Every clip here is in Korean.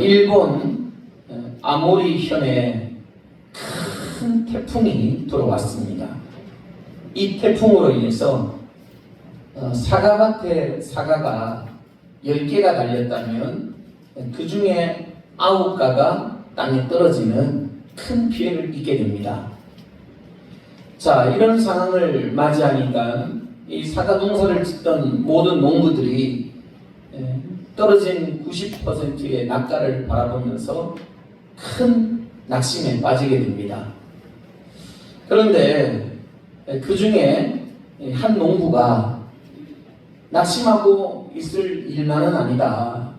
일본 아모리 현에 큰 태풍이 들어왔습니다. 이 태풍으로 인해서 사과밭에 사과가 10개가 달렸다면 그 중에 9가가 땅에 떨어지는 큰 피해를 입게 됩니다. 자, 이런 상황을 맞이하니까 이 사과 농사를 짓던 모든 농부들이 떨어진 90%의 낙가를 바라보면서 큰 낙심에 빠지게 됩니다. 그런데 그 중에 한 농부가 낙심하고 있을 일만은 아니다.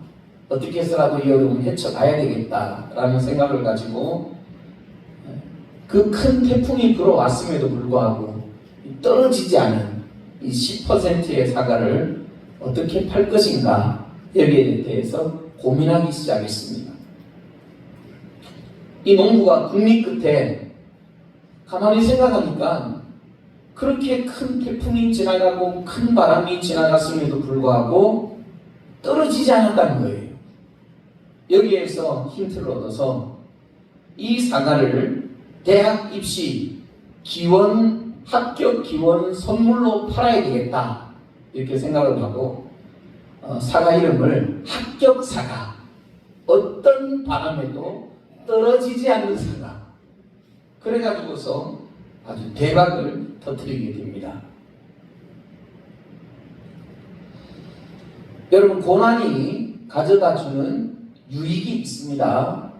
어떻게 해서라도 이 어려움을 헤쳐가야 되겠다라는 생각을 가지고 그 큰 태풍이 불어왔음에도 불구하고 떨어지지 않은 이 10%의 사과를 어떻게 팔 것인가 여기에 대해서 고민하기 시작했습니다. 이 농부가 국리 끝에 가만히 생각하니까 그렇게 큰 태풍이 지나가고 큰 바람이 지나갔음에도 불구하고 떨어지지 않았다는 거예요. 여기에서 힌트를 얻어서 이 사과를 대학 입시 기원 합격 기원 선물로 팔아야 되겠다 이렇게 생각을 하고 사과 이름을 합격 사과, 어떤 바람에도 떨어지지 않는 사과, 그래가지고서 아주 대박을 터뜨리게 됩니다. 여러분, 고난이 가져다주는 유익이 있습니다.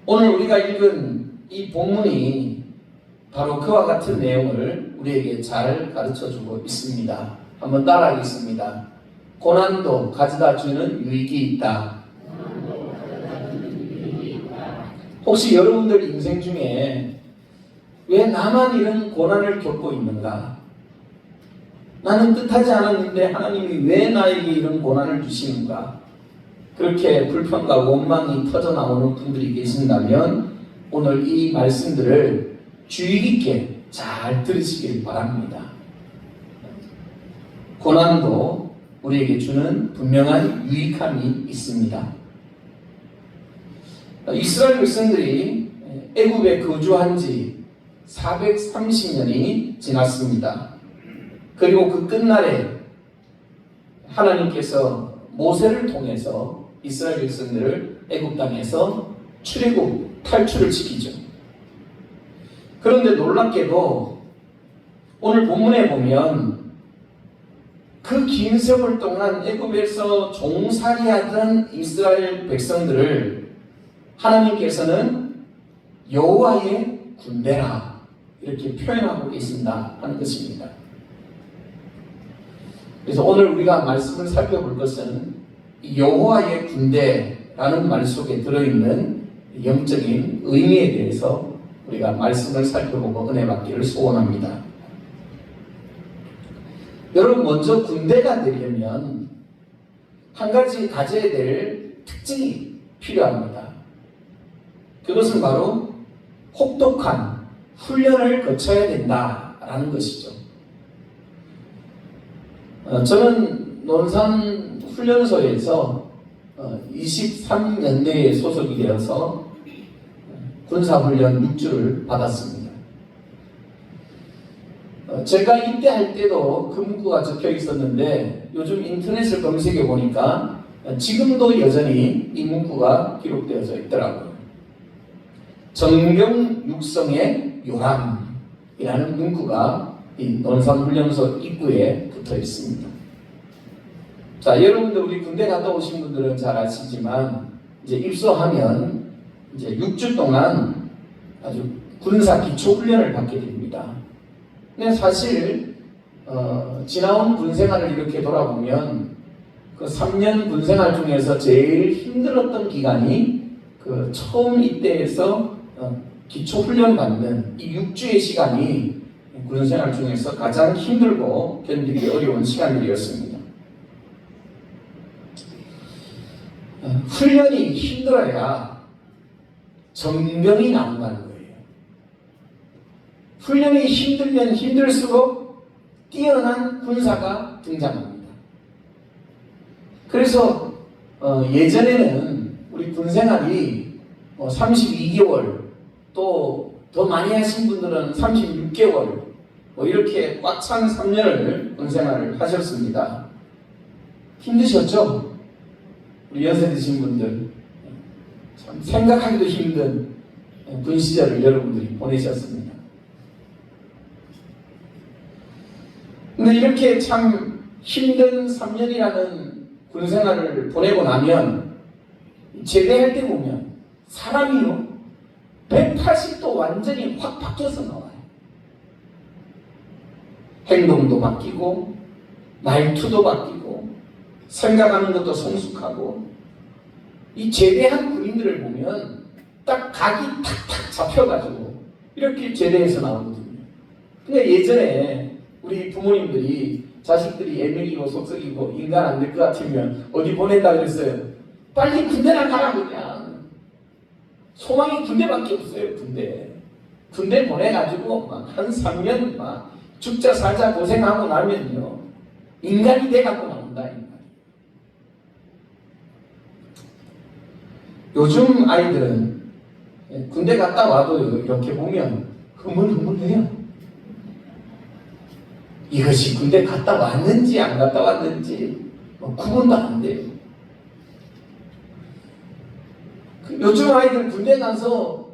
오늘 우리가 읽은 이 본문이 바로 그와 같은 내용을 우리에게 잘 가르쳐주고 있습니다. 한번 따라하겠습니다. 고난도 가져다주는 유익이 있다. 혹시 여러분들 인생 중에 왜 나만 이런 고난을 겪고 있는가? 나는 뜻하지 않았는데 하나님이 왜 나에게 이런 고난을 주시는가? 그렇게 불평과 원망이 터져나오는 분들이 계신다면 오늘 이 말씀들을 주의 깊게 잘 들으시길 바랍니다. 고난도 우리에게 주는 분명한 유익함이 있습니다. 이스라엘 백성들이 애굽에 거주한 지 430년이 지났습니다. 그리고 그 끝날에 하나님께서 모세를 통해서 이스라엘 백성들을 애굽 땅에서 출애굽 탈출을 시키죠. 그런데 놀랍게도 오늘 본문에 보면 그 긴 세월 동안 애굽에서 종살이하던 이스라엘 백성들을 하나님께서는 여호와의 군대라 이렇게 표현하고 계신다 하는 것입니다. 그래서 오늘 우리가 말씀을 살펴볼 것은 여호와의 군대라는 말 속에 들어있는 영적인 의미에 대해서 우리가 말씀을 살펴보고 은혜 받기를 소원합니다. 여러분, 먼저 군대가 되려면 한 가지 가져야 될 특징이 필요합니다. 그것은 바로 혹독한 훈련을 거쳐야 된다라는 것이죠. 저는 논산 훈련소에서 23년대에 소속이 되어서 군사훈련 6주를 받았습니다. 제가 입대할 때도 그 문구가 적혀 있었는데 요즘 인터넷을 검색해 보니까 지금도 여전히 이 문구가 기록되어져 있더라고요. 정병 육성의 요람이라는 문구가 이 논산훈련소 입구에 붙어 있습니다. 자, 여러분들 우리 군대 갔다 오신 분들은 잘 아시지만 이제 입소하면 이제 6주 동안 아주 군사 기초 훈련을 받게 됩니다. 근데 사실 지나온 군생활을 이렇게 돌아보면 그 3년 군생활 중에서 제일 힘들었던 기간이 그 처음 입대해서 기초 훈련 받는 이 6주의 시간이 군생활 중에서 가장 힘들고 견디기 어려운 시간들이었습니다. 훈련이 힘들어야 정병이 나온다는 거예요. 훈련이 힘들면 힘들수록 뛰어난 군사가 등장합니다. 그래서 예전에는 우리 군 생활이 32개월, 또 더 많이 하신 분들은 36개월, 이렇게 꽉 찬 3년을 군 생활을 하셨습니다. 힘드셨죠? 우리 연세 드신 분들 참 생각하기도 힘든 군 시절을 여러분들이 보내셨습니다. 근데 이렇게 참 힘든 3년이라는 군 생활을 보내고 나면 제대할 때 보면 사람이요 180도 완전히 확 바뀌어서 나와요. 행동도 바뀌고 말투도 바뀌고 생각하는 것도 성숙하고, 이 제대한 군인들을 보면 딱 각이 탁탁 잡혀가지고 이렇게 제대해서 나오거든요. 근데 예전에 우리 부모님들이 자식들이 애매이고 속썩이고 인간 안 될 것 같으면 어디 보낸다 그랬어요? 빨리 군대나 가라. 그냥 소망이 군대밖에 없어요. 군대 보내가지고 한 3년 죽자 살자 고생하고 나면요 인간이 돼갖고 나온다. 요즘 아이들은 군대 갔다 와도 이렇게 보면 흐물흐물해요. 이것이 군대 갔다 왔는지 안 갔다 왔는지 구분도 안 돼요. 요즘 아이들 군대 가서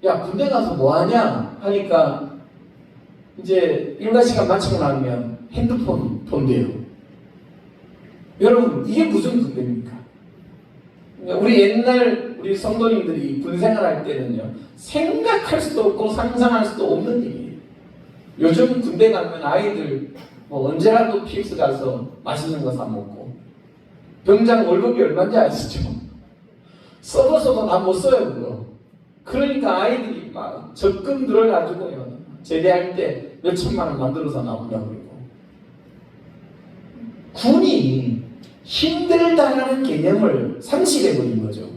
야 군대 가서 뭐하냐 하니까 이제 일과 시간 마치고 나면 핸드폰 본대요. 여러분 이게 무슨 군대입니까? 우리 옛날 우리 성도님들이 군 생활할 때는요 생각할 수도 없고 상상할 수도 없는 일이에요. 요즘 군대 가면 아이들 언제라도 PX 가서 맛있는 거 사 먹고, 병장 월급이 얼마인지 아시죠? 써도 다 못 써요 그거. 그러니까 아이들이 막 적금 들어가지고요 제대할 때 몇천만 원 만들어서 나온다고 그러고. 군이 힘들다라는 개념을 상실해버린 거죠.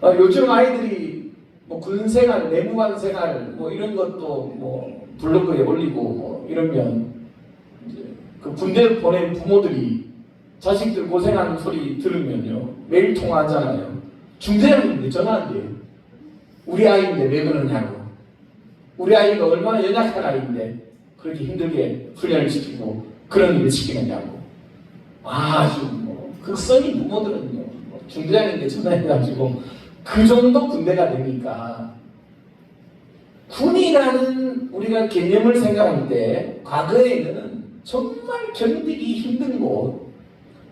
요즘 아이들이 군생활, 내무관 생활 이런 것도 블로그에 올리고 이러면 이제 그 군대 보낸 부모들이 자식들 고생하는 소리 들으면요 매일 통화하잖아요. 중대장님인데 전화 안 돼요. 우리 아이인데 왜 그러냐고. 우리 아이가 얼마나 연약한 아이인데 그렇게 힘들게 훈련을 시키고 그런 일을 시키느냐고. 아주 극성인 부모들은요 중대장인데 전화해가지고 그 정도 군대가 되니까. 군이라는 우리가 개념을 생각할 때 과거에는 정말 견디기 힘든 곳,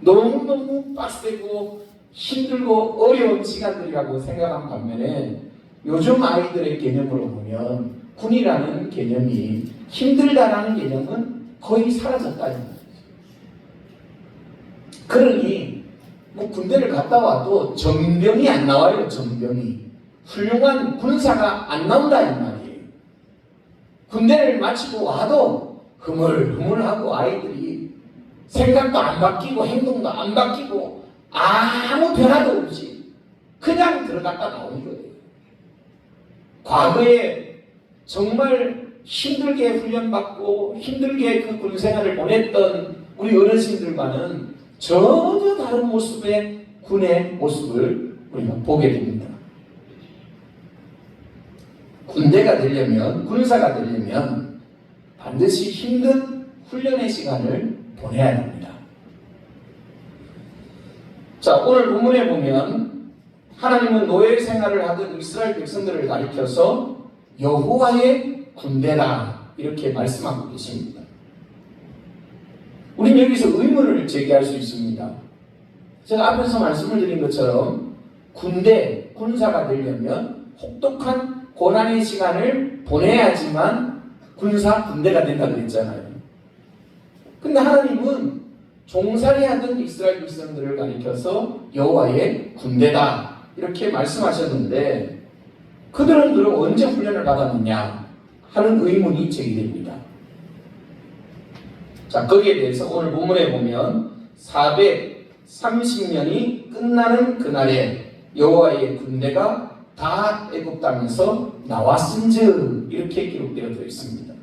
너무너무 빡세고 힘들고 어려운 시간들이라고 생각한 반면에 요즘 아이들의 개념으로 보면 군이라는 개념이 힘들다라는 개념은 거의 사라졌다는 거죠. 그러니 군대를 갔다 와도 전병이 안 나와요. 전병이 훌륭한 군사가 안 나온다 이 말이에요. 군대를 마치고 와도 흐물흐물하고 아이들이 생각도 안 바뀌고 행동도 안 바뀌고 아무 변화도 없이 그냥 들어갔다 나오는 거예요. 과거에 정말 힘들게 훈련받고 힘들게 그 군생활을 보냈던 우리 어르신들과는 전혀 다른 모습의 군의 모습을 우리가 보게 됩니다. 군대가 되려면, 군사가 되려면 반드시 힘든 훈련의 시간을 보내야 합니다. 자, 오늘 본문에 보면 하나님은 노예 생활을 하던 이스라엘 백성들을 가리켜서 여호와의 군대다 이렇게 말씀하고 계십니다. 우리는 여기서 의문을 제기할 수 있습니다. 제가 앞에서 말씀을 드린 것처럼 군대, 군사가 되려면 혹독한 고난의 시간을 보내야지만 군대가 된다고 그랬잖아요. 근데 하나님은 종살이 하던 이스라엘 백성들을 가리켜서 여호와의 군대다 이렇게 말씀하셨는데 그들은 그럼 언제 훈련을 받았느냐 하는 의문이 제기됩니다. 자, 거기에 대해서 오늘 본문에 보면 430년이 끝나는 그날에 여호와의 군대가 다 애굽 땅에서 나왔은즉 이렇게 기록되어 있습니다.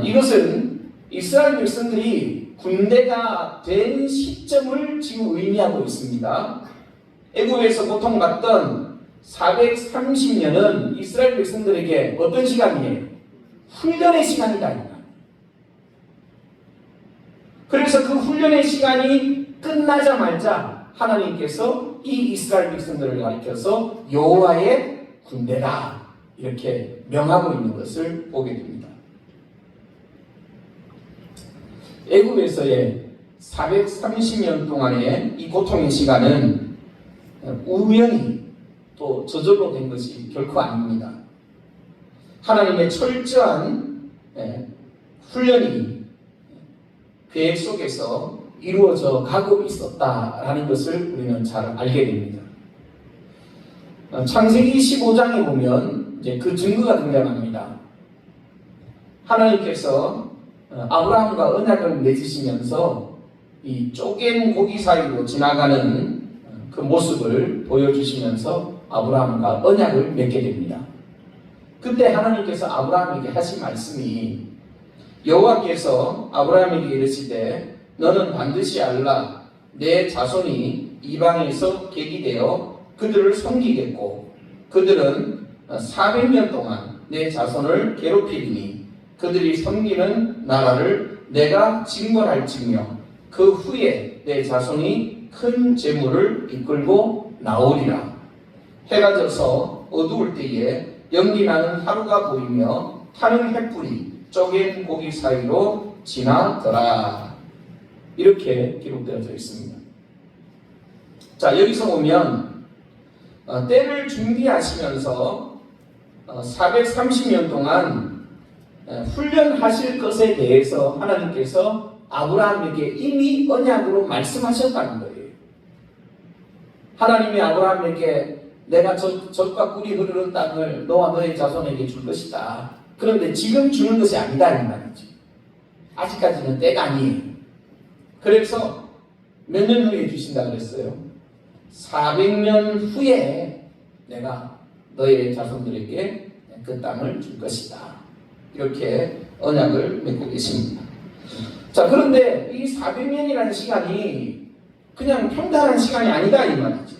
이것은 이스라엘 백성들이 군대가 된 시점을 지금 의미하고 있습니다. 애굽에서 고통받던 430년은 이스라엘 백성들에게 어떤 시간이에요? 훈련의 시간이다. 그래서 그 훈련의 시간이 끝나자마자 하나님께서 이 이스라엘 백성들을 가리켜서 여호와의 군대다 이렇게 명하고 있는 것을 보게 됩니다. 애굽에서의 430년 동안의 이 고통의 시간은 우연히 또 저절로 된 것이 결코 아닙니다. 하나님의 철저한 훈련이 계획 속에서 이루어져 가고 있었다라는 것을 우리는 잘 알게 됩니다. 창세기 15장에 보면 이제 그 증거가 등장합니다. 하나님께서 아브라함과 언약을 맺으시면서 이 쪼갠 고기 사이로 지나가는 그 모습을 보여주시면서 아브라함과 언약을 맺게 됩니다. 그때 하나님께서 아브라함에게 하신 말씀이 여호와께서 아브라함에게 이르시되 너는 반드시 알라 내 자손이 이방에서 객이되어 그들을 섬기겠고 그들은 400년 동안 내 자손을 괴롭히리니 그들이 섬기는 나라를 내가 징벌할지며 그 후에 내 자손이 큰 재물을 이끌고 나오리라. 해가 져서 어두울 때에 연기나는 하루가 보이며 타는 횃불이 쪼갠 고기 사이로 지나더라. 이렇게 기록되어져 있습니다. 자, 여기서 보면 때를 준비하시면서 430년 동안 훈련하실 것에 대해서 하나님께서 아브라함에게 이미 언약으로 말씀하셨다는 거예요. 하나님이 아브라함에게 내가 젖과 꿀이 흐르는 땅을 너와 너의 자손에게 줄 것이다. 그런데 지금 주는 것이 아니다 이 말이지. 아직까지는 때가 아니에요. 그래서 몇 년 후에 주신다 그랬어요? 400년 후에 내가 너의 자손들에게 그 땅을 줄 것이다. 이렇게 언약을 맺고 계십니다. 자, 그런데 이 400년이라는 시간이 그냥 평탄한 시간이 아니다 이 말이지.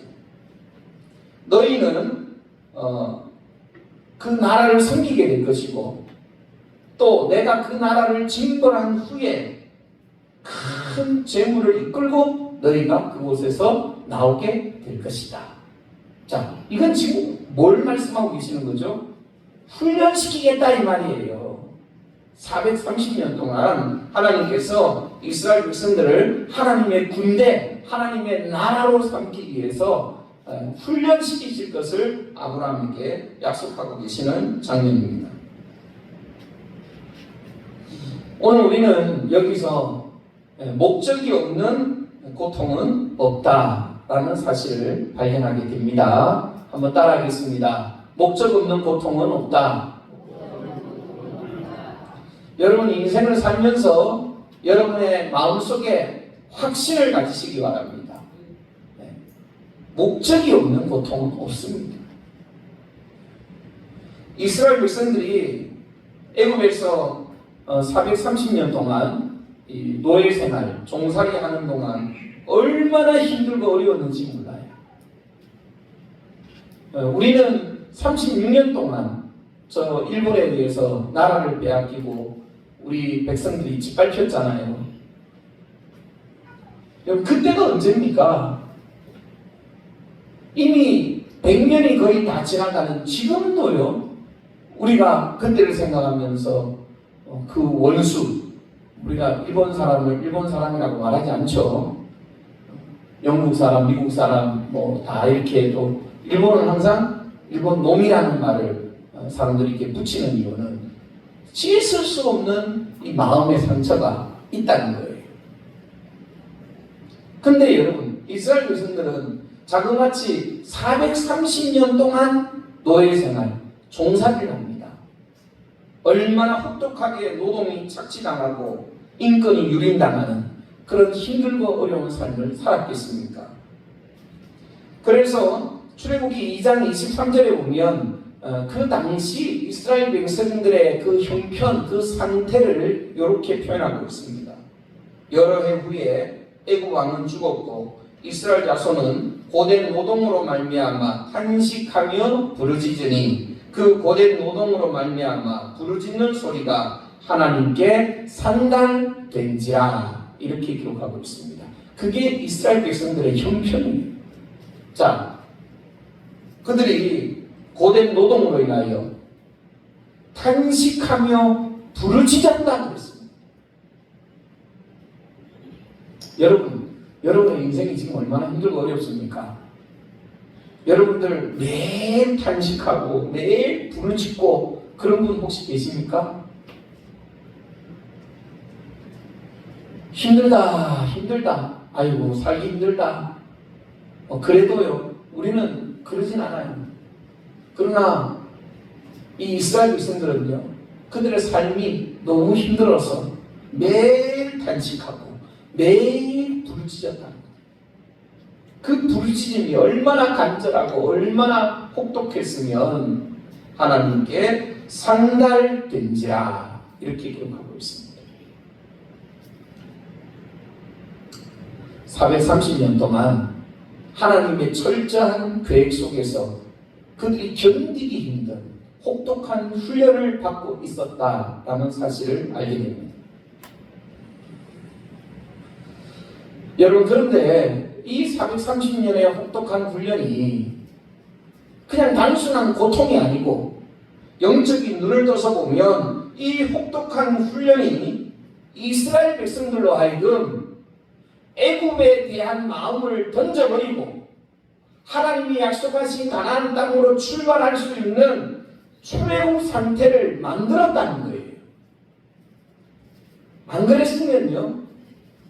너희는 그 나라를 섬기게 될 것이고 또 내가 그 나라를 징벌한 후에 큰 재물을 이끌고 너희가 그곳에서 나오게 될 것이다. 자, 이건 지금 뭘 말씀하고 계시는 거죠? 훈련시키겠다 이 말이에요. 430년 동안 하나님께서 이스라엘 백성들을 하나님의 군대, 하나님의 나라로 삼기 위해서 훈련시키실 것을 아브라함에게 약속하고 계시는 장면입니다. 오늘 우리는 여기서 목적이 없는 고통은 없다라는 사실을 발견하게 됩니다. 한번 따라하겠습니다. 목적 없는 고통은 없다. 여러분 인생을 살면서 여러분의 마음속에 확신을 가지시기 바랍니다. 목적이 없는 고통은 없습니다. 이스라엘 백성들이 애굽에서 430년 동안 이 노예 생활, 종살이 하는 동안 얼마나 힘들고 어려웠는지 몰라요. 우리는 36년 동안 저 일본에 의해서 나라를 빼앗기고 우리 백성들이 짓밟혔잖아요. 그때가 언제입니까? 이미 100년이 거의 다 지나가는 지금도요. 우리가 그때를 생각하면서 그 원수, 우리가 일본 사람을 일본 사람이라고 말하지 않죠. 영국 사람, 미국 사람 뭐 다 이렇게 해도 일본은 항상 일본 놈이라는 말을 사람들이 이렇게 붙이는 이유는 씻을 수 없는 이 마음의 상처가 있다는 거예요. 근데 여러분, 이스라엘 백성들은 자그마치 430년 동안 노예 생활, 종살이를 합니다. 얼마나 혹독하게 노동이 착취당하고 인권이 유린당하는 그런 힘들고 어려운 삶을 살았겠습니까? 그래서 출애굽기 2장 23절에 보면 그 당시 이스라엘 백성들의 그 형편, 그 상태를 이렇게 표현하고 있습니다. 여러 해 후에 애굽 왕은 죽었고 이스라엘 자손은 고된 노동으로 말미암아 탄식하며 부르짖으니 그 고된 노동으로 말미암아 부르짖는 소리가 하나님께 상달된지라 이렇게 기록하고 있습니다. 그게 이스라엘 백성들의 형편이에요. 자, 그들이 고된 노동으로 인하여 탄식하며 부르짖었다 그랬습니다. 여러분의 인생이 지금 얼마나 힘들고 어렵습니까? 여러분들 매일 탄식하고 매일 부르짖고 그런 분 혹시 계십니까? 힘들다. 아이고 살기 힘들다. 그래도요 우리는 그러진 않아요. 그러나 이 이스라엘 백성들은요 그들의 삶이 너무 힘들어서 매일 탄식하고 매일 부르짖었다는 거예요. 그 부르짖음이 얼마나 간절하고 얼마나 혹독했으면 하나님께 상달된지라 이렇게 기록하고 있습니다. 430년 동안 하나님의 철저한 계획 속에서 그들이 견디기 힘든 혹독한 훈련을 받고 있었다라는 사실을 알게 됩니다. 여러분 그런데 이 430년의 혹독한 훈련이 그냥 단순한 고통이 아니고 영적인 눈을 떠서 보면 이 혹독한 훈련이 이스라엘 백성들로 하여금 애굽에 대한 마음을 던져버리고 하나님이 약속하신 가나안 땅으로 출발할 수 있는 출애굽 상태를 만들었다는 거예요. 안 그랬으면요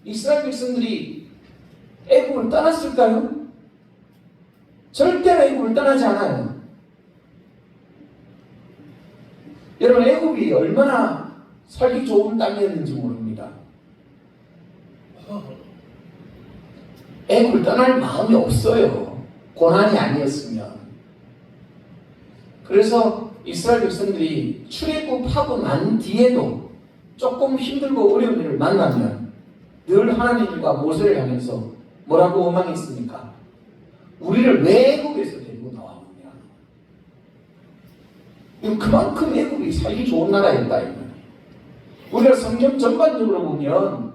이스라엘 백성들이 애굽을 떠났을까요? 절대로 애굽을 떠나지 않아요. 여러분 애굽이 얼마나 살기 좋은 땅이었는지 모릅니다. 애굽을 떠날 마음이 없어요. 고난이 아니었으면. 그래서 이스라엘 백성들이 출애굽하고 난 뒤에도 조금 힘들고 어려운 일을 만나면 늘 하나님과 모세를 향해서 뭐라고 원망했습니까? 우리를 왜 애굽에서 데리고 나왔느냐? 그만큼 애굽이 살기 좋은 나라였다. 우리가 성경 전반적으로 보면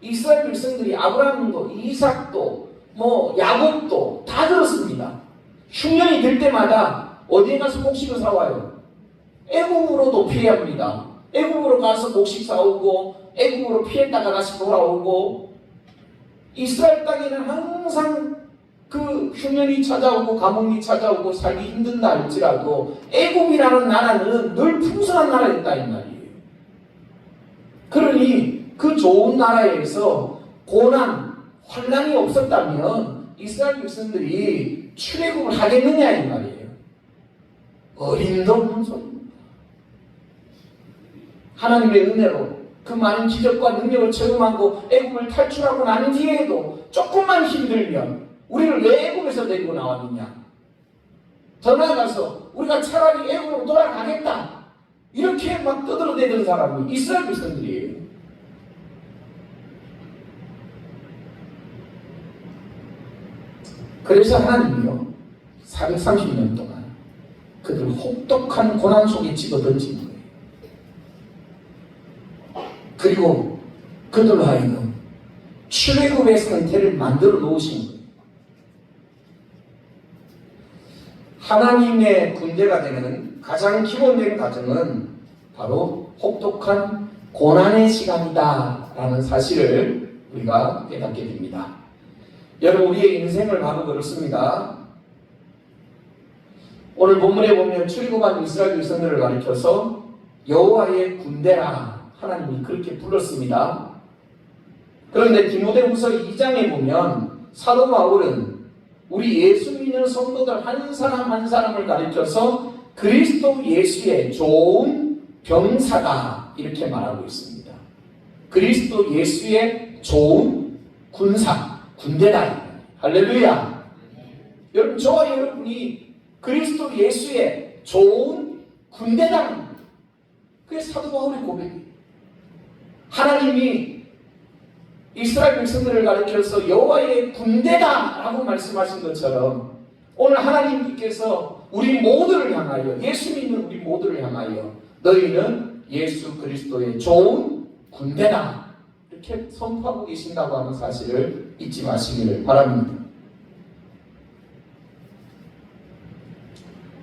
이스라엘 백성들이 아브라함도 이삭도 야곱도 다 그렇습니다. 흉년이 될 때마다 어디에 가서 곡식을 사와요? 애굽으로도 피해합니다. 애굽으로 가서 곡식 사오고 애굽으로 피했다가 다시 돌아오고 이스라엘 땅에는 항상 그 흉년이 찾아오고 가뭄이 찾아오고 살기 힘든다 할지라도 애굽이라는 나라는 늘 풍성한 나라였다 이 말이에요. 그러니 그 좋은 나라에서 고난, 환난이 없었다면 이스라엘 백성들이 출애굽을 하겠느냐 이 말이에요. 어림도 없는 소리입니다. 하나님의 은혜로 그 많은 기적과 능력을 체험하고 애굽을 탈출하고 난 뒤에도 조금만 힘들면 우리를 왜 애굽에서 데리고 나왔느냐? 더 나아가서 우리가 차라리 애굽으로 돌아가겠다 이렇게 막 떠들어대던 사람이 이스라엘 백성들이에요. 그래서 하나님이요 430년 동안 그들을 혹독한 고난 속에 집어던진 거예요. 그리고 그들로 하여금 출애굽의 상태를 만들어 놓으신 거예요. 하나님의 군대가 되는 가장 기본적인 과정은 바로 혹독한 고난의 시간이다 라는 사실을 우리가 깨닫게 됩니다. 여러분 우리의 인생을 봐도 그렇습니다. 오늘 본문에 보면 출애굽한 이스라엘 백성들을 가리켜서 여호와의 군대라 하나님이 그렇게 불렀습니다. 그런데 디모데후서 2장에 보면 사도 바울은 우리 예수 믿는 성도들 한 사람 한 사람을 가리켜서 그리스도 예수의 좋은 병사다 이렇게 말하고 있습니다. 그리스도 예수의 좋은 군대다. 할렐루야. 여러분 저와 여러분이 그리스도 예수의 좋은 군대다. 그게 사도 바울의 고백이에요. 하나님이 이스라엘 백성들을 가리켜서 여호와의 군대다라고 말씀하신 것처럼 오늘 하나님께서 우리 모두를 향하여, 예수 믿는 우리 모두를 향하여 너희는 예수 그리스도의 좋은 군대다 이렇게 선포하고 계신다고 하는 사실을 잊지 마시기를 바랍니다.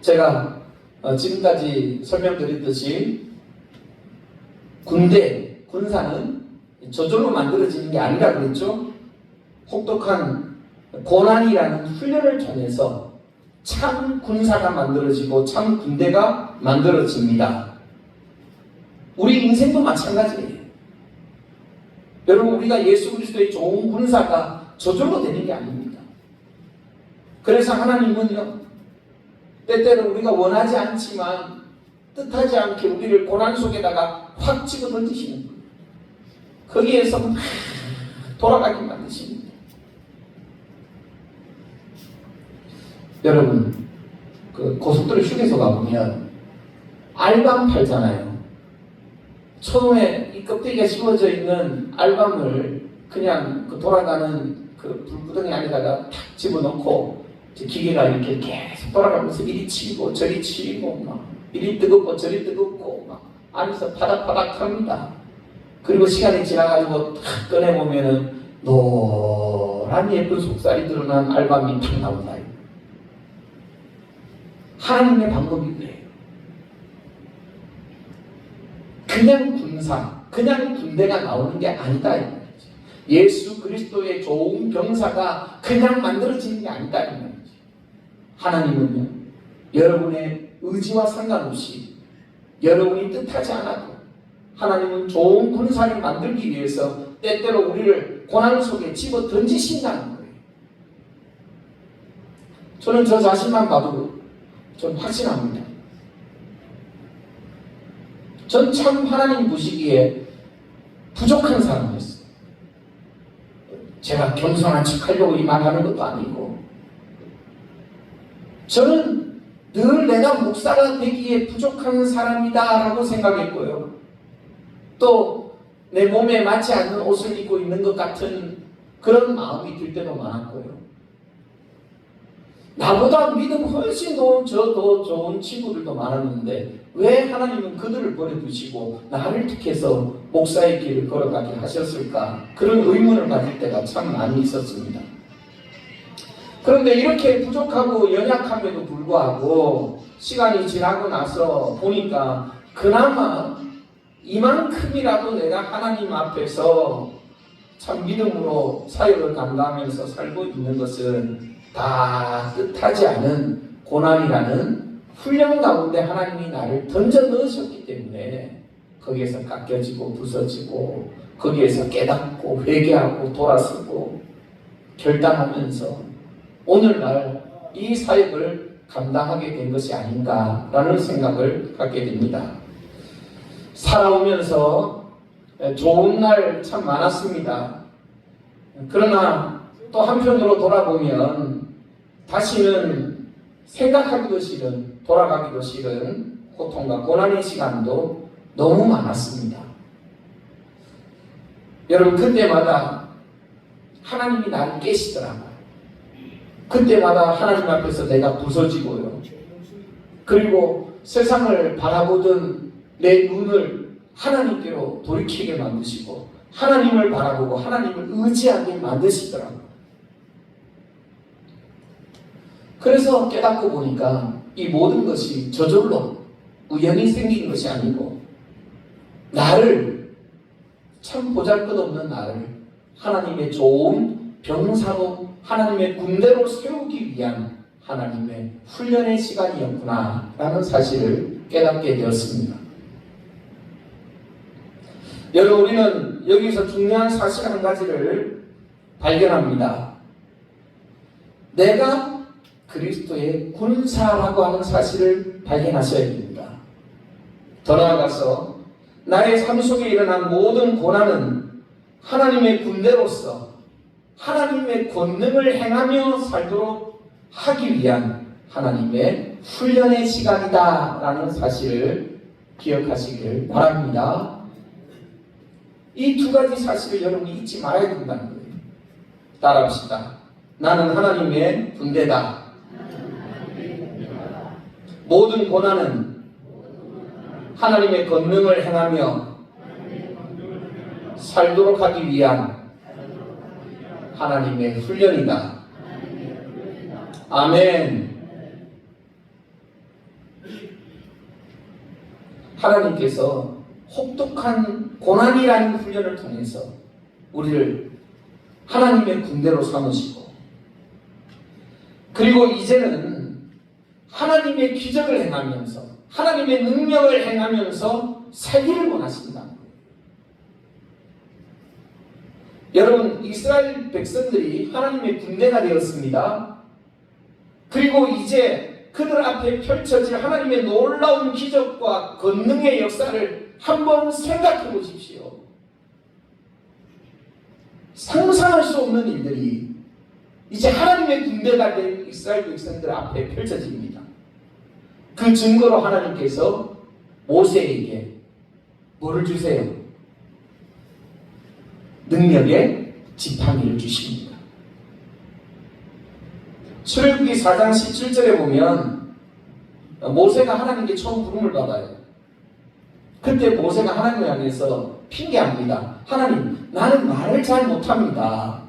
제가 지금까지 설명드렸듯이 군사는 저절로 만들어지는 게 아니라 그랬죠. 혹독한 고난이라는 훈련을 통해서 참 군사가 만들어지고 참 군대가 만들어집니다. 우리 인생도 마찬가지예요. 여러분, 우리가 예수 그리스도의 좋은 군사가 저절로 되는 게 아닙니다. 그래서 하나님은요, 때때로 우리가 원하지 않지만 뜻하지 않게 우리를 고난 속에다가 확 집어 던지시는 거예요. 거기에서 막 돌아가게 만드십니다. 여러분, 그 고속도로 휴게소 가보면 알밤 팔잖아요. 처음에 이 껍데기가 씌워져 있는 알밤을 그냥 그 돌아가는 그 불구덩이 안에다가 탁 집어넣고 기계가 이렇게 계속 돌아가면서 이리 치고 저리 치고 막 이리 뜨겁고 저리 뜨겁고 막 안에서 파닥파닥 합니다. 그리고 시간이 지나가지고 탁 꺼내보면은 노란 예쁜 속살이 드러난 알밤이 탁 나온다. 하나님의 방법이 그래요. 그냥 군사, 그냥 군대가 나오는 게 아니다. 예수 그리스도의 좋은 병사가 그냥 만들어지는 게 아니다. 하나님은요, 여러분의 의지와 상관없이 여러분이 뜻하지 않아도 하나님은 좋은 군사를 만들기 위해서 때때로 우리를 고난 속에 집어 던지신다는 거예요. 저는 저 자신만 봐도 전 확신합니다. 전 참 하나님 보시기에 부족한 사람이었어요. 제가 겸손한 척 하려고 이 말하는 것도 아니고, 저는 늘 내가 목사가 되기에 부족한 사람이다 라고 생각했고요. 또 내 몸에 맞지 않는 옷을 입고 있는 것 같은 그런 마음이 들 때도 많았고요. 나보다 믿음 훨씬 더 좋은 친구들도 많았는데 왜 하나님은 그들을 버려두시고 나를 택해서 목사의 길을 걸어가게 하셨을까? 그런 의문을 가질 때가 참 많이 있었습니다. 그런데 이렇게 부족하고 연약함에도 불구하고 시간이 지나고 나서 보니까 그나마 이만큼이라도 내가 하나님 앞에서 참 믿음으로 사역을 감당하면서 살고 있는 것은 다 뜻하지 않은 고난이라는 훈련 가운데 하나님이 나를 던져 넣으셨기 때문에 거기에서 깎여지고 부서지고 거기에서 깨닫고 회개하고 돌아서고 결단하면서 오늘날 이 사역을 감당하게 된 것이 아닌가라는 생각을 갖게 됩니다. 살아오면서 좋은 날 참 많았습니다. 그러나 또 한편으로 돌아보면 다시는 생각하기도 싫은, 돌아가기도 싫은 고통과 고난의 시간도 너무 많았습니다. 여러분, 그때마다 하나님이 나를 깨시더라고요. 그때마다 하나님 앞에서 내가 부서지고요. 그리고 세상을 바라보던 내 눈을 하나님께로 돌이키게 만드시고 하나님을 바라보고 하나님을 의지하게 만드시더라고요. 그래서 깨닫고 보니까 이 모든 것이 저절로 우연히 생긴 것이 아니고 나를, 참 보잘것없는 나를 하나님의 좋은 병사로 하나님의 군대로 세우기 위한 하나님의 훈련의 시간이었구나 라는 사실을 깨닫게 되었습니다. 여러분, 우리는 여기서 중요한 사실 한 가지를 발견합니다. 내가 그리스도의 군사라고 하는 사실을 발견하셔야 됩니다. 더 나아가서 나의 삶 속에 일어난 모든 고난은 하나님의 군대로서 하나님의 권능을 행하며 살도록 하기 위한 하나님의 훈련의 시간이다라는 사실을 기억하시길 바랍니다. 이 두 가지 사실을 여러분이 잊지 말아야 된다는 거예요. 따라합시다. 나는 하나님의 군대다. 모든 고난은 하나님의 권능을 행하며 살도록 하기 위한 하나님의 훈련이다. 아멘. 하나님께서 혹독한 고난이라는 훈련을 통해서 우리를 하나님의 군대로 삼으시고, 그리고 이제는 하나님의 기적을 행하면서 하나님의 능력을 행하면서 살기를 원하신다. 여러분, 이스라엘 백성들이 하나님의 군대가 되었습니다. 그리고 이제 그들 앞에 펼쳐질 하나님의 놀라운 기적과 권능의 역사를 한번 생각해 보십시오. 상상할 수 없는 일들이 이제 하나님의 군대가 된 이스라엘 백성들 앞에 펼쳐집니다. 그 증거로 하나님께서 모세에게 뭐를 주세요? 능력의 지팡이를 주십니다. 출애굽기 4장 17절에 보면 모세가 하나님께 처음 부름을 받아요. 그때 모세가 하나님을 향해서 핑계합니다. 하나님, 나는 말을 잘 못합니다.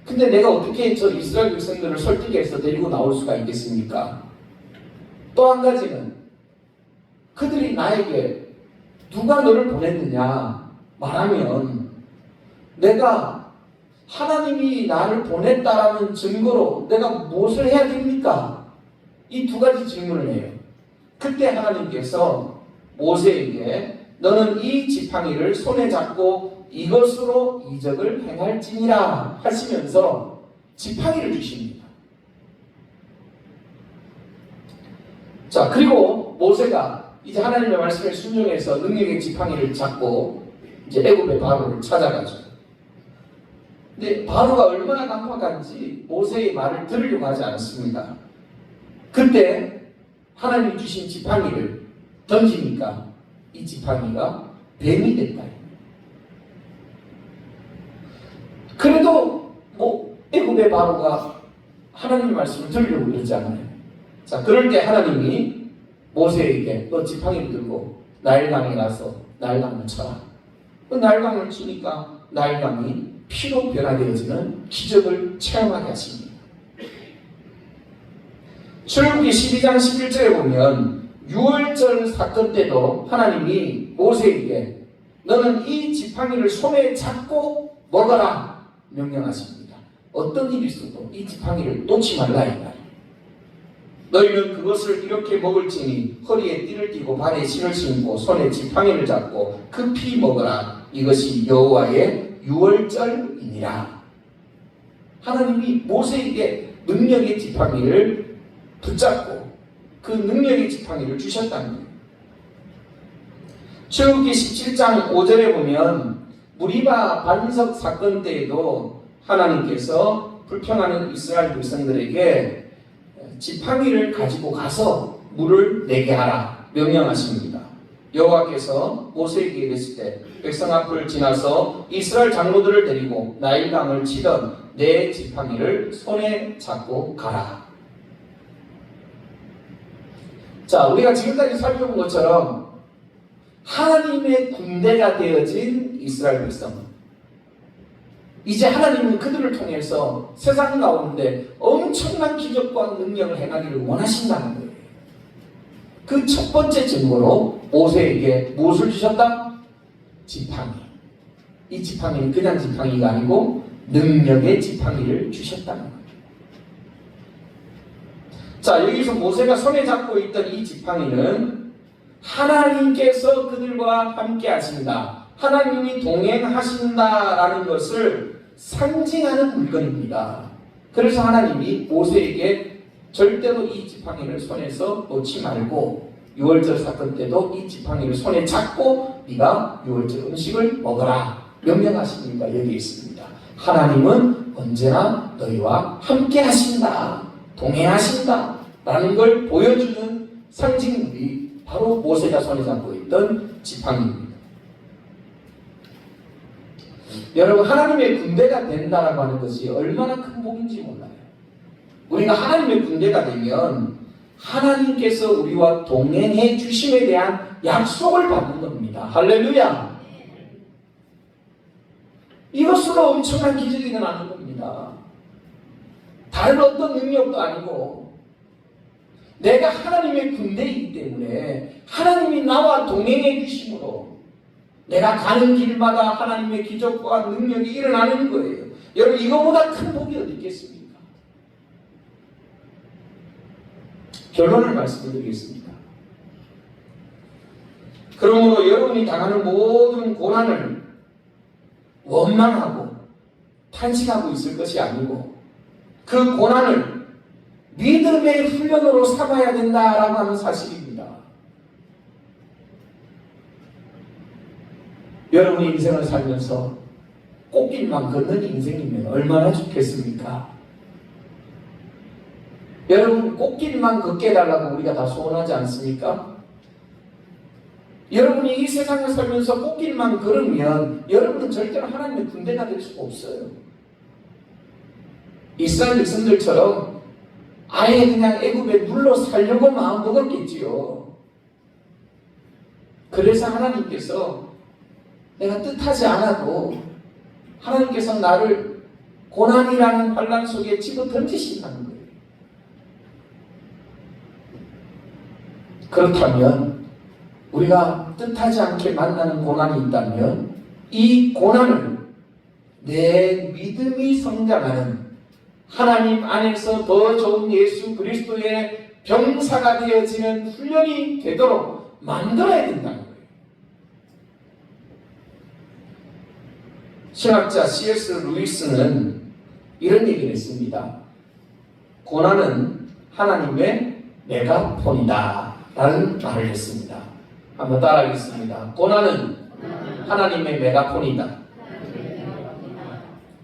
근데 내가 어떻게 저 이스라엘 백성들을 설득해서 데리고 나올 수가 있겠습니까? 또 한 가지는 그들이 나에게 누가 너를 보냈느냐 말하면 내가 하나님이 나를 보냈다라는 증거로 내가 무엇을 해야 됩니까? 이 두 가지 질문을 해요. 그때 하나님께서 모세에게 너는 이 지팡이를 손에 잡고 이것으로 이적을 행할지니라 하시면서 지팡이를 주십니다. 자, 그리고 모세가 이제 하나님의 말씀에 순종해서 능력의 지팡이를 잡고 이제 애굽의 바로를 찾아가죠. 근데 바로가 얼마나 강팍한지 모세의 말을 들으려고 하지 않았습니다. 그때 하나님이 주신 지팡이를 던지니까 이 지팡이가 뱀이 됐다. 그래도 애굽의 바로가 하나님의 말씀을 들으려고 그러잖아요. 자, 그럴 때 하나님이 모세에게 너 지팡이를 들고 나일강에 가서 나일강을 쳐라. 그 나일강을 치니까 나일강이 피로 변화되어지는 기적을 체험하게 하십니다. 출애굽기 12장 11절에 보면 유월절 사건 때도 하나님이 모세에게 너는 이 지팡이를 손에 잡고 먹어라 명령하십니다. 어떤 일이 있어도 이 지팡이를 놓지 말라 이 말이에요. 너희는 그것을 이렇게 먹을지니 허리에 띠를 띠고 발에 신을 신고 손에 지팡이를 잡고 급히 먹어라. 이것이 여호와의 유월절이니라. 하나님이 모세에게 능력의 지팡이를 붙잡고 그 능력의 지팡이를 주셨다는 거예요. 출애굽기 17장 5절에 보면 무리바 반석 사건 때에도 하나님께서 불평하는 이스라엘 백성들에게 지팡이를 가지고 가서 물을 내게 하라 명령하십니다. 여호와께서 모세에게 이르실 때 백성 앞을 지나서 이스라엘 장로들을 데리고 나일강을 치던 내 지팡이를 손에 잡고 가라. 자, 우리가 지금까지 살펴본 것처럼 하나님의 군대가 되어진 이스라엘 백성, 이제 하나님은 그들을 통해서 세상 가운데 엄청난 기적과 능력을 행하기를 원하신다는 거예요. 그 첫 번째 증거로 모세에게 무엇을 주셨다? 지팡이. 이 지팡이는 그냥 지팡이가 아니고 능력의 지팡이를 주셨다는 거예요. 자, 여기서 모세가 손에 잡고 있던 이 지팡이는 하나님께서 그들과 함께 하신다, 하나님이 동행하신다라는 것을 상징하는 물건입니다. 그래서 하나님이 모세에게 절대로 이 지팡이를 손에서 놓지 말고 유월절 사건 때도 이 지팡이를 손에 잡고 네가 유월절 음식을 먹어라 명령하신 이유가 여기 있습니다. 하나님은 언제나 너희와 함께 하신다, 동행하신다, 라는 걸 보여주는 상징물이 바로 모세가 손에 잡고 있던 지팡이입니다. 여러분, 하나님의 군대가 된다라고 하는 것이 얼마나 큰 복인지 몰라요. 우리가 하나님의 군대가 되면 하나님께서 우리와 동행해 주심에 대한 약속을 받는 겁니다. 할렐루야! 이것으로 엄청난 기적이 일어나는 겁니다. 다른 어떤 능력도 아니고 내가 하나님의 군대이기 때문에 하나님이 나와 동행해 주심으로 내가 가는 길마다 하나님의 기적과 능력이 일어나는 거예요. 여러분, 이거보다 큰 복이 어디 있겠습니까? 결론을 말씀드리겠습니다. 그러므로 여러분이 당하는 모든 고난을 원망하고 탄식하고 있을 것이 아니고 그 고난을 믿음의 훈련으로 삼아야 된다라고 하는 사실입니다. 여러분이 인생을 살면서 꽃길만 걷는 인생이면 얼마나 좋겠습니까? 여러분, 꽃길만 걷게 해달라고 우리가 다 소원하지 않습니까? 여러분이 이 세상을 살면서 꽃길만 걸으면 여러분은 절대로 하나님의 군대가 될 수가 없어요. 이스라엘 백성들처럼 아예 그냥 애굽에 눌러 살려고 마음 먹었겠지요. 그래서 하나님께서 내가 뜻하지 않아도 하나님께서 나를 고난이라는 환난 속에 집어 던지신다는 거예요. 그렇다면 우리가 뜻하지 않게 만나는 고난이 있다면 이 고난을 내 믿음이 성장하는 하나님 안에서 더 좋은 예수 그리스도의 병사가 되어지는 훈련이 되도록 만들어야 된다는 거예요. 신학자 C.S. 루이스는 이런 얘기를 했습니다. 고난은 하나님의 메가폰이다 라는 말을 했습니다. 한번 따라하겠습니다. 고난은 하나님의 메가폰이다.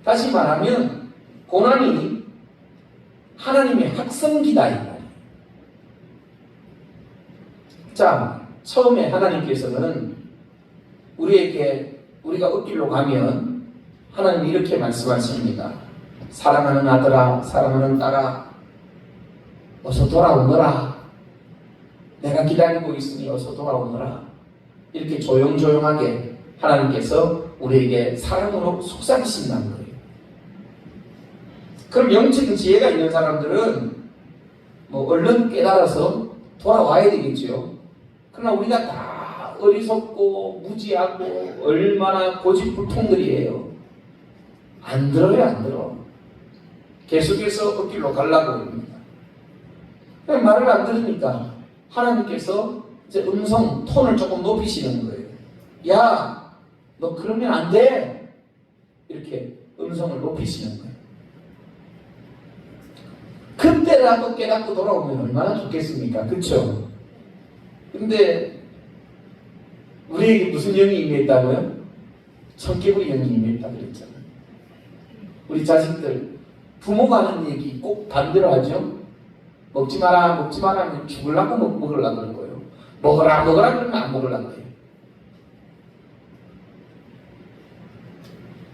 다시 말하면 고난이 하나님의 확성기다 이 말이에요. 자, 처음에 하나님께서는 우리가 엇길로 가면 하나님이 이렇게 말씀하십니다. 사랑하는 아들아, 사랑하는 딸아, 어서 돌아오너라. 내가 기다리고 있으니 어서 돌아오너라. 이렇게 조용조용하게 하나님께서 우리에게 사랑으로 속삭이신다는 거예요. 그럼 영적인 지혜가 있는 사람들은 얼른 깨달아서 돌아와야 되겠죠. 그러나 우리가 다 어리석고 무지하고 얼마나 고집불통들이에요. 안 들어요, 안 들어. 계속해서 엇길로 가려고 합니다. 말을 안 들으니까 하나님께서 이제 톤을 조금 높이시는 거예요. 야, 너 그러면 안 돼. 이렇게 음성을 높이시는 거예요. 그때라도 깨닫고 돌아오면 얼마나 좋겠습니까? 그렇죠? 근데 우리에게 무슨 영이 임했다고요? 청개구리 영이 임했다 그랬잖아요. 우리 자식들 부모가 하는 얘기 꼭 반대로 하죠. 먹지 마라, 먹지 마라 하면 죽으려고 먹으려고 그런 거예요. 먹어라, 먹어라 그러면 안 먹으려고 해요.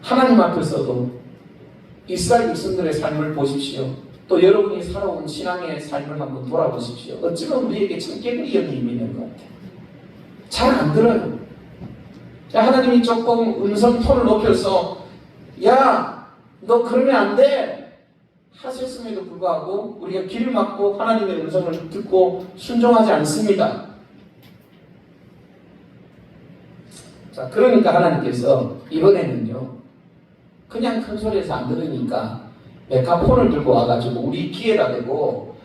하나님 앞에서도 이스라엘 백성들의 삶을 보십시오. 또 여러분이 살아온 신앙의 삶을 한번 돌아보십시오. 어쩌면 우리에게 청개구리 영이 있는 것 같아요. 잘 안 들어요. 하나님이 조금 음성 톤을 높여서 야, 너 그러면 안 돼 하셨음에도 불구하고 우리가 귀를 막고 하나님의 음성을 듣고 순종하지 않습니다. 자, 그러니까 하나님께서 이번에는요, 그냥 큰 소리에서 안 들으니까 메가폰을 들고 와가지고 우리 귀에다 대고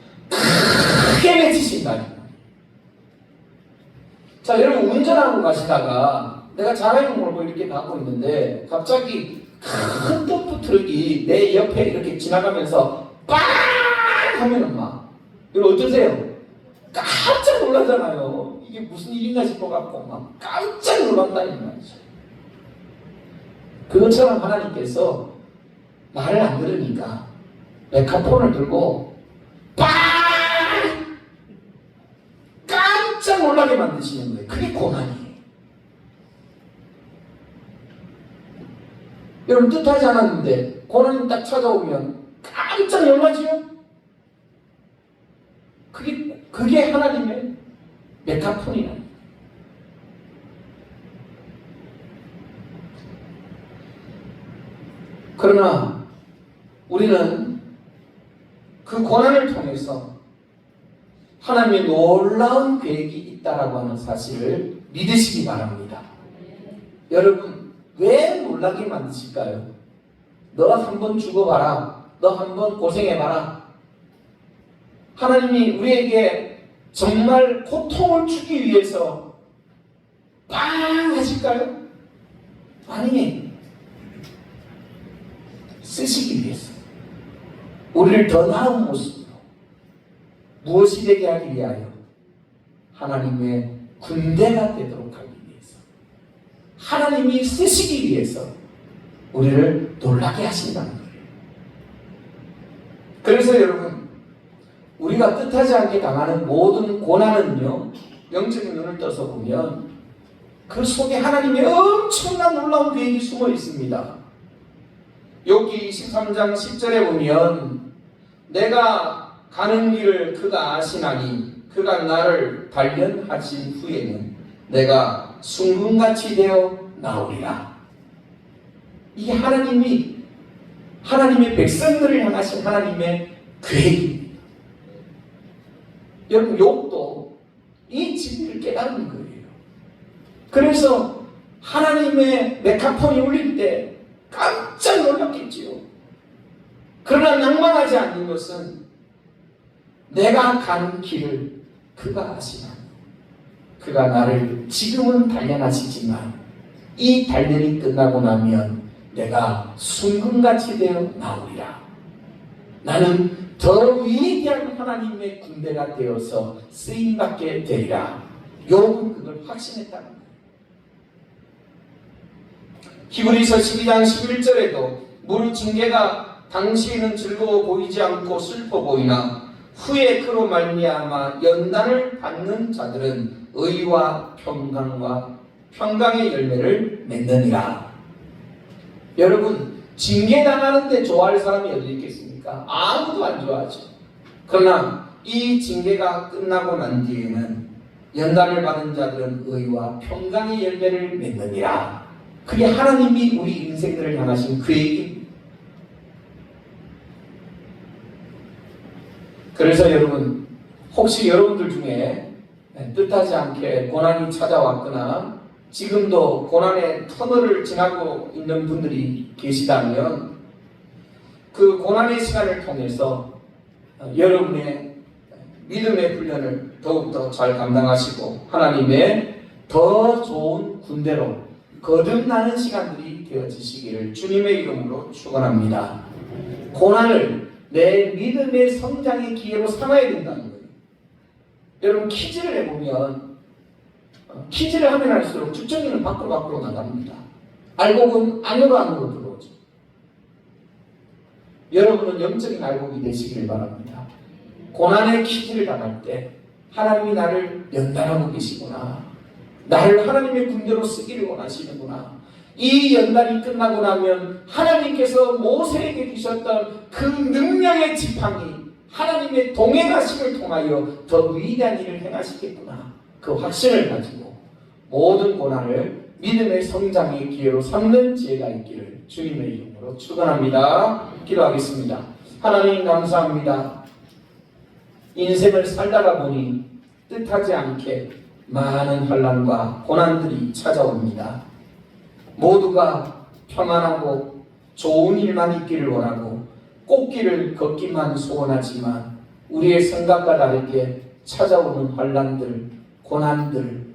크게 외치신다. 자, 여러분 운전하고 가시다가 내가 자가용 몰고 이렇게 가고 있는데 갑자기 큰 덤프 트럭이 내 옆에 이렇게 지나가면서 빵 하면은 막 이거 어떠세요? 깜짝 놀라잖아요. 이게 무슨 일인가 싶어갖고 막 깜짝 놀란다는 말이죠. 그것처럼 하나님께서 말을 안 들으니까 메가폰을 들고 빵 놀라게 만드시는 거예요. 그게 고난이에요. 여러분 뜻하지 않았는데 고난이 딱 찾아오면 깜짝 놀라지요? 그게 하나님의 메타폰이라. 그러나 우리는 그 고난을 통해서 하나님의 놀라운 계획이 있다라고 하는 사실을 믿으시기 바랍니다. 여러분 왜 놀라게 만드실까요? 너 한번 죽어봐라. 너 한번 고생해봐라. 하나님이 우리에게 정말 고통을 주기 위해서 빵 하실까요? 아니, 쓰시기 위해서 우리를 더 나은 모습으로 무엇이 되게 하기 위하여? 하나님의 군대가 되도록 하기 위해서, 하나님이 쓰시기 위해서 우리를 놀라게 하신다는 거예요. 그래서 여러분 우리가 뜻하지 않게 당하는 모든 고난은요, 영적인 눈을 떠서 보면 그 속에 하나님의 엄청난 놀라운 계획이 숨어 있습니다. 욥기 23장 10절에 보면 내가 가는 길을 그가 아시나니 그가 나를 단련하신 후에는 내가 순금같이 되어 나오리라. 이게 하나님의 백성들을 향하신 하나님의 계획입니다. 여러분 욥도 이 진리를 깨달은 거예요. 그래서 하나님의 메가폰이 울릴 때 깜짝 놀랐겠지요. 그러나 낭만하지 않는 것은 내가 가는 길을 그가 아시나. 그가 나를 지금은 단련하시지만 이 단련이 끝나고 나면 내가 순금같이 되어 나오리라. 나는 더 위대한 하나님의 군대가 되어서 쓰임받게 되리라. 욥은 그걸 확신했다는 거예요. 히브리서 12장 11절에도 무릇 징계가 당시에는 즐거워 보이지 않고 슬퍼 보이나 후에 그로 말미암아 연단을 받는 자들은 의와 평강의 열매를 맺느니라. 여러분 징계당하는데 좋아할 사람이 어디 있겠습니까? 아무도 안 좋아하죠. 그러나 이 징계가 끝나고 난 뒤에는 연단을 받은 자들은 의와 평강의 열매를 맺느니라. 그게 하나님이 우리 인생들을 향하신 그 얘기입니다. 그래서 여러분 혹시 여러분들 중에 뜻하지 않게 고난이 찾아왔거나 지금도 고난의 터널을 지나고 있는 분들이 계시다면 그 고난의 시간을 통해서 여러분의 믿음의 훈련을 더욱더 잘 감당하시고 하나님의 더 좋은 군대로 거듭나는 시간들이 되어지시기를 주님의 이름으로 축원합니다. 고난을 내 믿음의 성장의 기회로 삼아야 된다는 거예요. 여러분 퀴즈를 해보면 퀴즈를 하면 할수록 주정이는 밖으로 나갑니다. 알곡은 안으로 들어오죠. 여러분은 영적인 알곡이 되시길 바랍니다. 고난의 퀴즈를 당할 때 하나님이 나를 연단하고 계시구나. 나를 하나님의 군대로 쓰기를 원하시는구나. 이 연단이 끝나고 나면 하나님께서 모세에게 주셨던 그 능력의 지팡이 하나님의 동행하심을 통하여 더 위대한 일을 행하시겠구나. 그 확신을 가지고 모든 고난을 믿음의 성장의 기회로 삼는 지혜가 있기를 주님의 이름으로 축원합니다. 기도하겠습니다. 하나님 감사합니다. 인생을 살다가 보니 뜻하지 않게 많은 환난과 고난들이 찾아옵니다. 모두가 평안하고 좋은 일만 있기를 원하고 꽃길을 걷기만 소원하지만 우리의 생각과 다르게 찾아오는 환난들, 고난들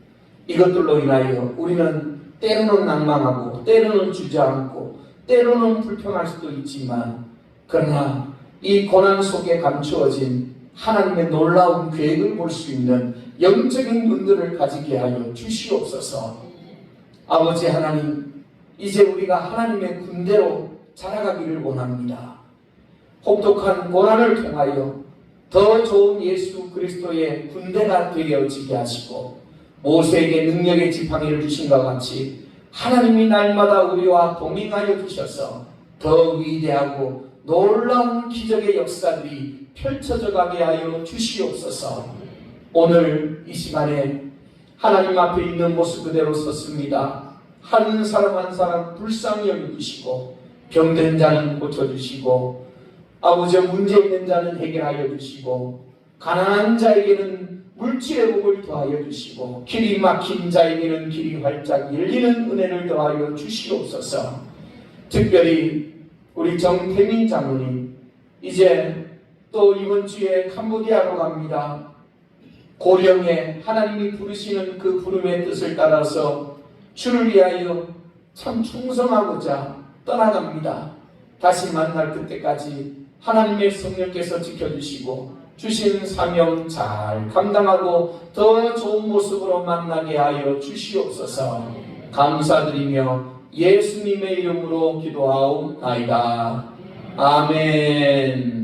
이것들로 인하여 우리는 때로는 낭망하고 때로는 주저앉고 때로는 불평할 수도 있지만 그러나 이 고난 속에 감추어진 하나님의 놀라운 계획을 볼 수 있는 영적인 눈들을 가지게 하여 주시옵소서. 아버지 하나님, 이제 우리가 하나님의 군대로 자라가기를 원합니다. 혹독한 고난을 통하여 더 좋은 예수 그리스도의 군대가 되어지게 하시고 모세에게 능력의 지팡이를 주신 것 같이 하나님이 날마다 우리와 동행하여 주셔서 더 위대하고 놀라운 기적의 역사들이 펼쳐져 가게 하여 주시옵소서. 오늘 이 시간에 하나님 앞에 있는 모습 그대로 섰습니다. 한 사람 한 사람 불쌍히 여겨주시고 병든 자는 고쳐주시고 아버지의 문제 있는 자는 해결하여 주시고 가난한 자에게는 물질의 복을 더하여 주시고 길이 막힌 자에게는 길이 활짝 열리는 은혜를 더하여 주시옵소서. 특별히 우리 정태민 장로님 이제 또 이번 주에 캄보디아로 갑니다. 고령에 하나님이 부르시는 그 부름의 뜻을 따라서 주를 위하여 참 충성하고자 떠나갑니다. 다시 만날 그때까지 하나님의 성령께서 지켜주시고 주신 사명 잘 감당하고 더 좋은 모습으로 만나게 하여 주시옵소서. 감사드리며 예수님의 이름으로 기도하옵나이다. 아멘.